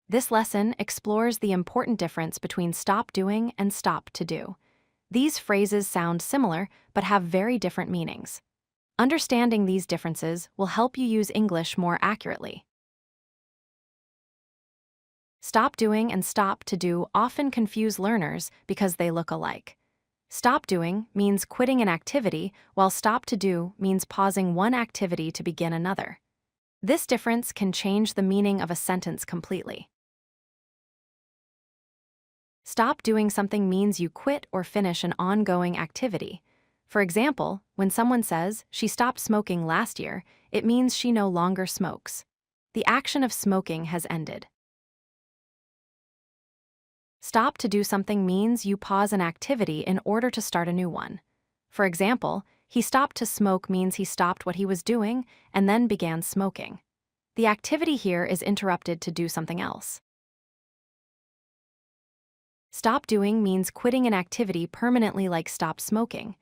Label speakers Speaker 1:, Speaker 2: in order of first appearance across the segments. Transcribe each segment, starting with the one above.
Speaker 1: This lesson explores the important difference between stop doing and stop to do. These phrases sound similar but have very different meanings. Understanding these differences will help you use English more accurately. Stop doing and stop to do often confuse learners because they look alike. Stop doing means quitting an activity, while stop to do means pausing one activity to begin another. This difference can change the meaning of a sentence completely. Stop doing something means you quit or finish an ongoing activity. For example, when someone says, "She stopped smoking last year," it means she no longer smokes. The action of smoking has ended. Stop to do something means you pause an activity in order to start a new one. For example, he stopped to smoke means he stopped what he was doing and then began smoking. The activity here is interrupted to do something else. Stop doing means quitting an activity permanently, like stop smoking.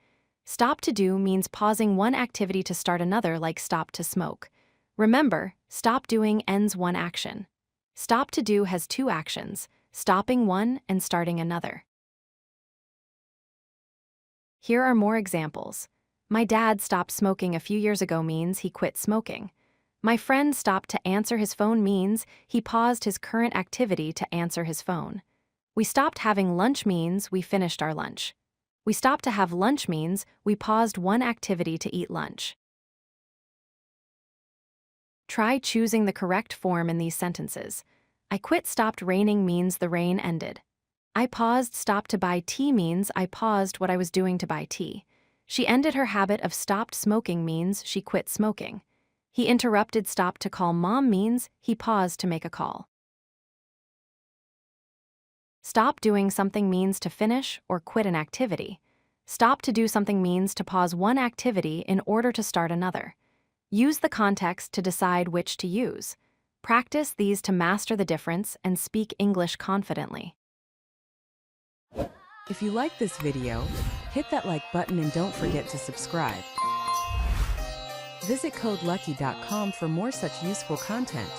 Speaker 1: Stop to do means pausing one activity to start another, like stop to smoke. Remember, stop doing ends one action. Stop to do has two actions, stopping one and starting another. Here are more examples. My dad stopped smoking a few years ago means he quit smoking. My friend stopped to answer his phone means he paused his current activity to answer his phone. We stopped having lunch means we finished our lunch. We stopped to have lunch means we paused one activity to eat lunch. Try choosing the correct form in these sentences. I quit stopped raining means the rain ended. I paused stopped to buy tea means I paused what I was doing to buy tea. She ended her habit of stopped smoking means she quit smoking. He interrupted stopped to call mom means he paused to make a call. Stop doing something means to finish or quit an activity. Stop to do something means to pause one activity in order to start another. Use the context to decide which to use. Practice these to master the difference and speak English confidently.
Speaker 2: If you like this video, hit that like button and don't forget to subscribe. Visit CodeLucky.com for more such useful content.